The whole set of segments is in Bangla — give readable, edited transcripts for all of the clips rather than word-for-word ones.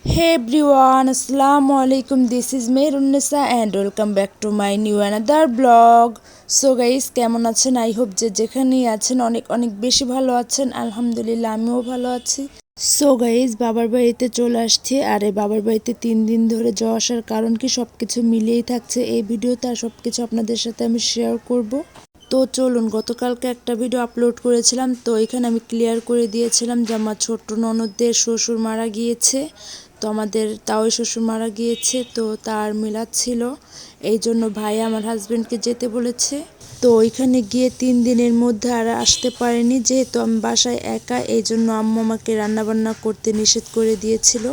Hey everyone, Assalamu alaikum. This is Merunnisa and welcome back to my new another blog. So guys, কেমন আছেন? I hope যে যেখানেই আছেন অনেক অনেক বেশি ভালো আছেন। আলহামদুলিল্লাহ আমিও ভালো আছি। সো গাইজ বাবার বাড়িতে চলে আসছি। আর এই বাবার বাড়িতে 3 দিন ধরে যাওয়া আসার কারণ কি সবকিছু মিলিয়েই থাকছে এই ভিডিওতে, আর সবকিছু আপনাদের সাথে আমি শেয়ার করব। তো চলুন, গতকালকে একটা ভিডিও আপলোড করেছিলাম, তো এখানে আমি ক্লিয়ার করে দিয়েছিলাম যে আমার ছোট্ট ননদের শ্বশুর মারা গিয়েছে। তো আমাদের তাওই শ্বশুর মারা গিয়েছে, তো তার মিলাদ ছিল, এই জন্য ভাই আমার হাজব্যান্ডকে যেতে বলেছে। তো ওইখানে গিয়ে 3 দিনের মধ্যে আর আসতে পারিনি, যেহেতু আমি বাসায় একা, এই জন্য আম্মু আমাকে রান্নাবান্না করতে নিষেধ করে দিয়েছিল।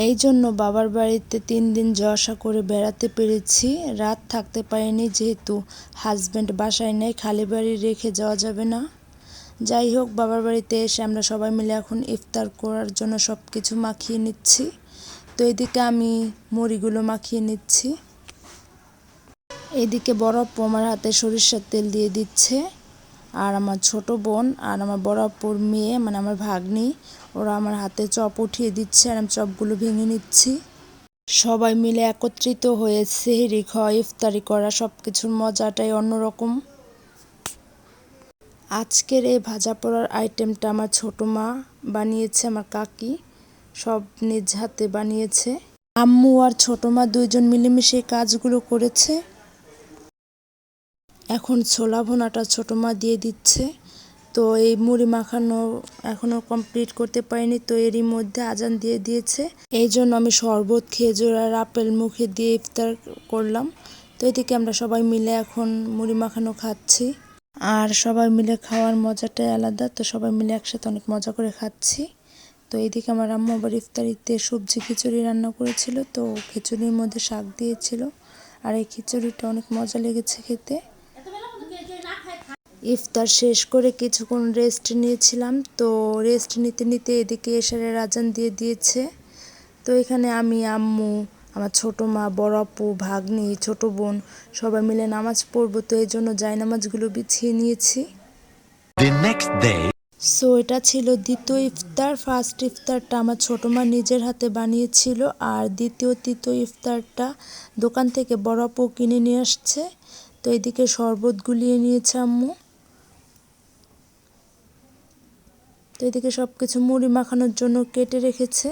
এই জন্য বাবার বাড়িতে 3 দিন যাওয়া আসা করে বেড়াতে পেরেছি, রাত থাকতে পারিনি, যেহেতু হাজব্যান্ড বাসায় নেই, খালি বাড়ি রেখে যাওয়া যাবে না। যাই হোক, বাবার বাড়িতে এসে আমরা সবাই মিলে এখন ইফতার করার জন্য সব কিছু মাখিয়ে নিচ্ছি। তো এদিকে আমি মুড়িগুলো মাখিয়ে নিচ্ছি, এদিকে বড় আপু আমার হাতে সরিষার তেল দিয়ে দিচ্ছে, আর আমার ছোট বোন আর আমার বড় আপুর মেয়ে মানে আমার ভাগ্নি, ওরা আমার হাতে চপ উঠিয়ে দিচ্ছে আর আমি চপগুলো ভেঙে নিচ্ছি। সবাই মিলে একত্রিত হয়ে সেহরি খাওয়া, ইফতারি করা, সব কিছুর মজাটাই অন্যরকম। আজকের এই ভাজা পোড়ার আইটেমটা আমার ছোট মা বানিয়েছে, আমার কাকি সব নিজ হাতে বানিয়েছে। আম্মু আর ছোট মা দুইজন মিলেমিশে কাজগুলো করেছে। এখন ছোলা ভুনাটা ছোট মা দিয়ে দিচ্ছে। তো এই মুড়ি মাখানো এখনও কমপ্লিট করতে পারিনি, তো এরই মধ্যে আজান দিয়ে দিয়েছে। এই জন্য আমি শরবত, খেজুর আর আপেল মুখে দিয়ে ইফতার করলাম। তো এদিকে আমরা সবাই মিলে এখন মুড়ি মাখানো খাচ্ছি, আর সবাই মিলে খাওয়ার মজাটাই আলাদা। তো সবাই মিলে একসাথে অনেক মজা করে খাচ্ছি। তো এইদিকে আমার আম্মু আবার ইফতারিতে সবজি খিচুড়ি রান্না করেছিল, তো খিচুড়ির মধ্যে শাক দিয়েছিল, আর এই খিচুড়িটা অনেক মজা লেগেছে খেতে। ইফতার শেষ করে কিছুক্ষণ রেস্ট নিয়েছিলাম, তো রেস্ট নিতে নিতে এদিকে এশারের আজান দিয়ে দিয়েছে। তো এখানে আমি, আম্মু, আমার ছোট মা, বড় আপু, ভাগ্নি, ছোট বোন সবাই মিলে নামাজ পড়বো, তো এই জন্য জায়নামাজগুলো বিছিয়ে নিয়েছি। সো এটা ছিল দ্বিতীয় ইফতার। ফার্স্ট ইফতারটা আমার ছোট মা নিজের হাতে বানিয়েছিল, আর দ্বিতীয় তৃতীয় ইফতারটা দোকান থেকে বড় আপু কিনে নিয়ে আসছে। তো এদিকে শরবত গুলিয়ে নিয়েছে আম্মু। তো এদিকে সব কিছু মুড়ি মাখানোর জন্য কেটে রেখেছে।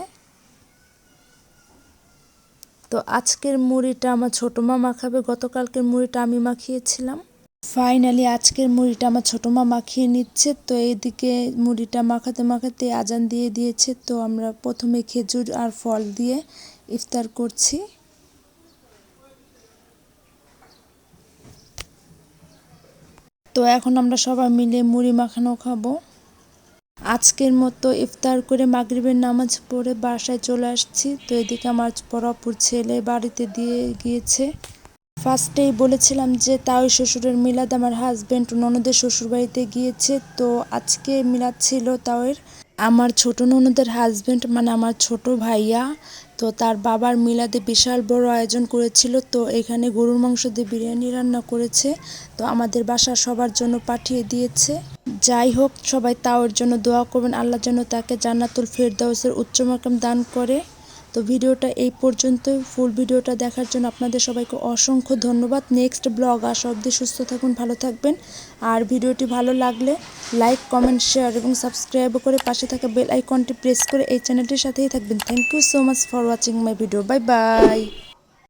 তো আজকের মুড়িটা আমার ছোট মা মাখাবে, গতকালকের মুড়িটা আমি মাখিয়েছিলাম। ফাইনালি আজকের মুড়িটা আমার ছোট মা মাখিয়ে নিচ্ছে। তো এইদিকে মুড়িটা মাখাতে মাখাতে আজান দিয়ে দিয়েছে, তো আমরা প্রথমে খেজুর আর ফল দিয়ে ইফতার করছি। তো এখন আমরা সবাই মিলে মুড়ি মাখানো খাবো। আজকের মতো ইফতার করে মাগরিবের নামাজ পড়ে বাসায় চলে আসছি। তো এদিকে আমার বড় আপুর ছেলে বাড়িতে দিয়ে গিয়েছে। ফার্স্টেই বলেছিলাম যে তাওই শ্বশুরের মিলাদ, আমার হাজব্যান্ড ননদের শ্বশুর বাড়িতে গিয়েছে, তো আজকে মিলাদ ছিল তাওয়ের। আমার ছোট ননদের হাজব্যান্ড মানে আমার ছোট ভাইয়া, তো তার বাবার মিলাদে বিশাল বড় আয়োজন করেছিল। তো এখানে গরুর মাংস দিয়ে বিরিয়ানি রান্না করেছে, তো আমাদের বাসার সবার জন্য পাঠিয়ে দিয়েছে। যাই হোক, সবাই তাওয়ের জন্য দোয়া করবেন, আল্লাহ যেন তাকে জান্নাতুল ফেরদাউসের উচ্চ মাকাম দান করে। তো ভিডিওটা এই পর্যন্তই। ফুল ভিডিওটা দেখার জন্য আপনাদের সবাইকে অসংখ্য ধন্যবাদ। নেক্সট ব্লগ আসা অবধি সুস্থ থাকুন, ভালো থাকবেন। আর ভিডিওটি ভালো লাগলে লাইক, কমেন্ট, শেয়ার এবং সাবস্ক্রাইব করে পাশে থাকা বেল আইকনটি প্রেস করে এই চ্যানেলটির সাথেই থাকবেন। Thank you so much for watching my video. Bye by.